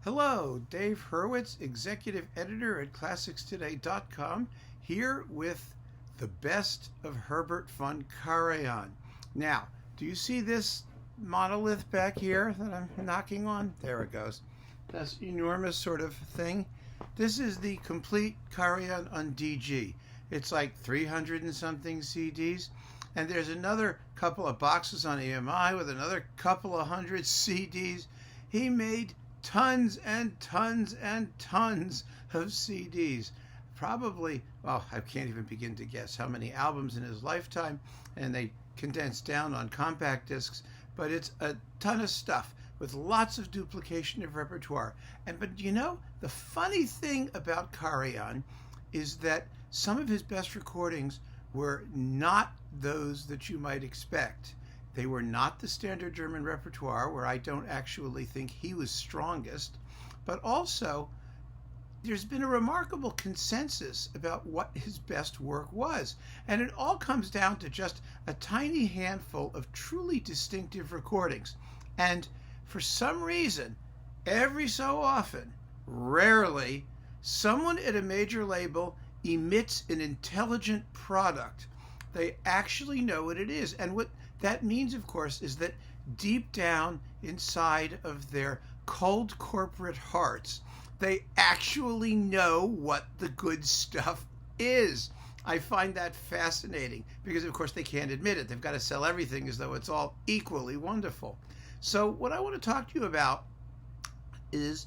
Hello, Dave Hurwitz, Executive Editor at ClassicsToday.com, here with the best of Herbert von Karajan. Now, do you see this monolith back here that I'm knocking on? There it goes. This enormous sort of thing. This is the complete Karajan on DG. It's like 300 and something CDs. And there's another couple of boxes on EMI with another couple of hundred CDs. He made tons and tons and tons of CDs. Probably, well, I can't even begin to guess how many albums in his lifetime, and they condensed down on compact discs, but it's a ton of stuff with lots of duplication of repertoire. But you know, the funny thing about Karajan is that some of his best recordings were not those that you might expect. They were not the standard German repertoire, where I don't actually think he was strongest, but also there's been a remarkable consensus about what his best work was. And it all comes down to just a tiny handful of truly distinctive recordings. And for some reason, every so often, rarely, someone at a major label emits an intelligent product. They actually know what it is. And what that means, of course, is that deep down inside of their cold corporate hearts, they actually know what the good stuff is. I find that fascinating because, of course, they can't admit it. They've got to sell everything as though it's all equally wonderful. So what I want to talk to you about is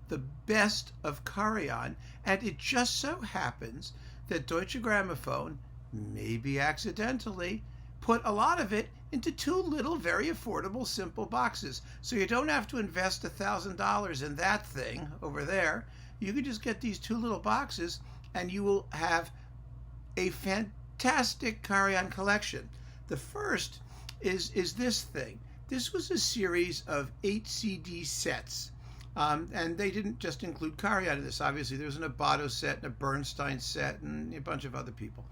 the best of Karajan, and it just so happens that Deutsche Grammophon, maybe accidentally, put a lot of it into two little, very affordable, simple boxes. So you don't have to invest $1,000 in that thing over there. You can just get these two little boxes and you will have a fantastic Karajan collection. The first is this thing. This was a series of 8 CD sets. And they didn't just include Karajan in this. Obviously, there was an Abato set and a Bernstein set and a bunch of other people.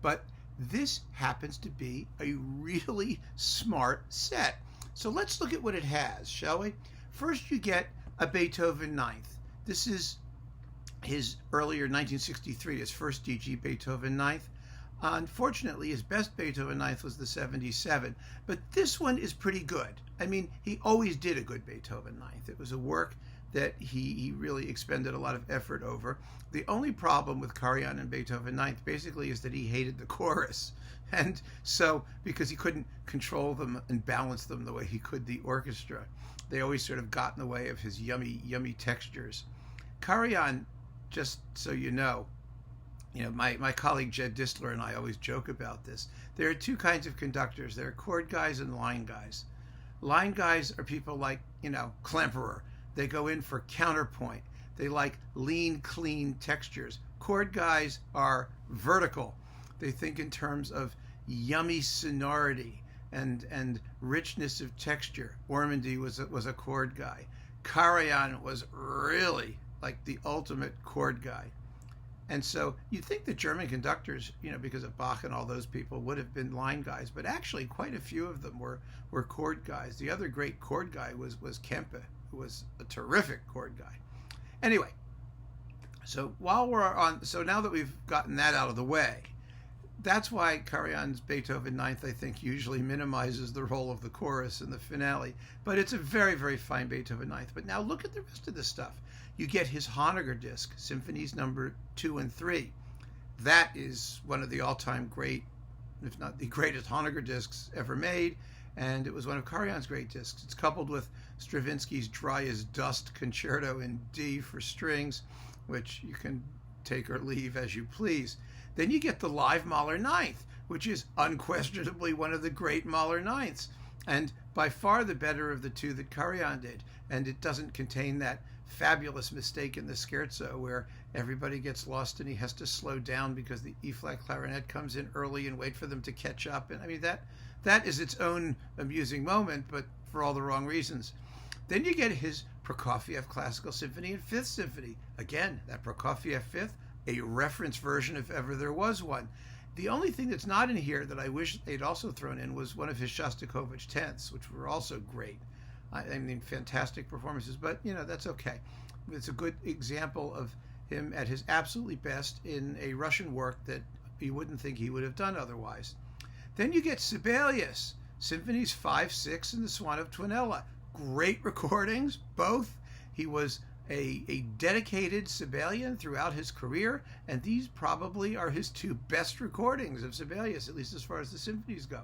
But this happens to be a really smart set. So let's look at what it has, shall we? First, you get a Beethoven Ninth. This is his earlier 1963, his first DG Beethoven Ninth. Unfortunately, his best Beethoven Ninth was the 77, but this one is pretty good. I mean, he always did a good Beethoven Ninth. It was a work that he really expended a lot of effort over. The only problem with Karajan and Beethoven Ninth basically is that he hated the chorus. And so, because he couldn't control them and balance them the way he could the orchestra, they always sort of got in the way of his yummy, yummy textures. Karajan, just so you know, my colleague Jed Distler and I always joke about this. There are two kinds of conductors. There are chord guys and line guys. Line guys are people like, Klemperer. They go in for counterpoint. They like lean, clean textures. Chord guys are vertical. They think in terms of yummy sonority and richness of texture. Ormandy was a chord guy. Karajan was really like the ultimate chord guy. And so you'd think the German conductors, because of Bach and all those people, would have been line guys, but actually quite a few of them were chord guys. The other great chord guy was Kempe, who was a terrific chord guy. Anyway, so now that we've gotten that out of the way, that's why Karajan's Beethoven Ninth, I think, usually minimizes the role of the chorus in the finale. But it's a very, very fine Beethoven Ninth. But now look at the rest of the stuff. You get his Honegger disc, Symphonies number 2 and 3. That is one of the all-time great, if not the greatest Honegger discs ever made. And it was one of Karajan's great discs. It's coupled with Stravinsky's Dry as Dust Concerto in D for strings, which you can take or leave as you please. Then you get the live Mahler Ninth, which is unquestionably one of the great Mahler Ninths, and by far the better of the two that Karajan did. And it doesn't contain that fabulous mistake in the scherzo where everybody gets lost and he has to slow down because the E-flat clarinet comes in early and wait for them to catch up. And I mean, that is its own amusing moment, but for all the wrong reasons. Then you get his Prokofiev Classical Symphony and Fifth Symphony. Again, that Prokofiev Fifth, a reference version if ever there was one. The only thing that's not in here that I wish they'd also thrown in was one of his Shostakovich Tenths, which were also great. I mean, fantastic performances, but that's okay. It's a good example of him at his absolutely best in a Russian work that you wouldn't think he would have done otherwise. Then you get Sibelius, Symphonies 5, 6, and the Swan of Twinella. Great recordings, both. He was a dedicated Sibelian throughout his career, and these probably are his two best recordings of Sibelius, at least as far as the symphonies go.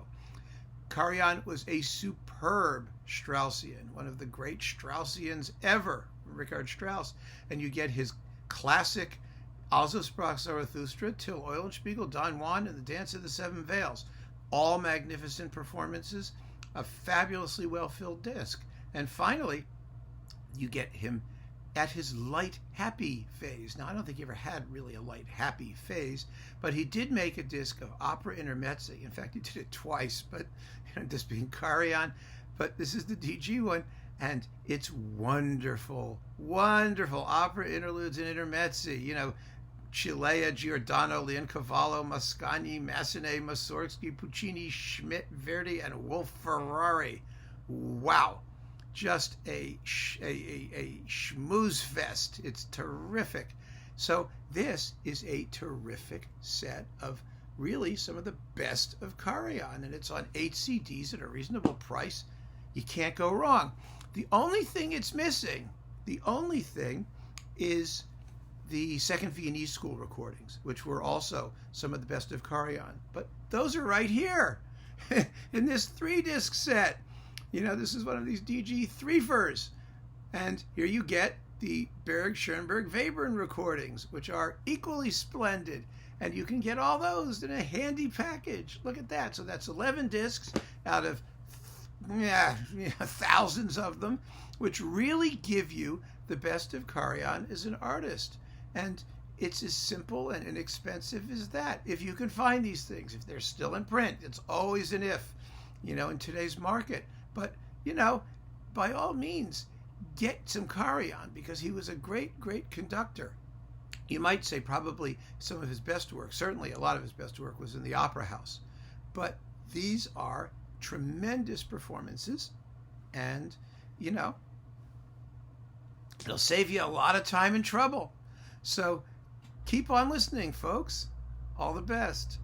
Karajan was a superb Straussian, one of the great Straussians ever, Richard Strauss, and you get his classic Also sprach Zarathustra, Till Eulenspiegel, Don Juan, and the Dance of the Seven Veils. All magnificent performances, a fabulously well-filled disc. And finally, you get him at his light, happy phase. Now, I don't think he ever had really a light, happy phase, but he did make a disc of opera intermezzi. In fact, he did it twice, but this being Karajan. But this is the DG one, and it's wonderful, wonderful opera interludes and intermezzi. Cilea, Giordano, Leoncavallo, Mascagni, Massenet, Mussorgsky, Puccini, Schmidt, Verdi, and Wolf Ferrari. Wow. Just a schmooze fest. It's terrific. So this is a terrific set of really some of the best of Karajan, and it's on 8 CDs at a reasonable price. You can't go wrong. The only thing it's missing, is the Second Viennese School recordings, which were also some of the best of Karajan. But those are right here in this 3-disc set. This is one of these DG threefers. And here you get the Berg, Schoenberg, Webern recordings, which are equally splendid. And you can get all those in a handy package. Look at that. So that's 11 discs out of thousands of them, which really give you the best of Karajan as an artist. And it's as simple and inexpensive as that. If you can find these things, if they're still in print, it's always an if, in today's market. But, by all means, get some Karajan, because he was a great, great conductor. You might say probably some of his best work, certainly a lot of his best work, was in the opera house. But these are tremendous performances, and, it'll save you a lot of time and trouble. So keep on listening, folks. All the best.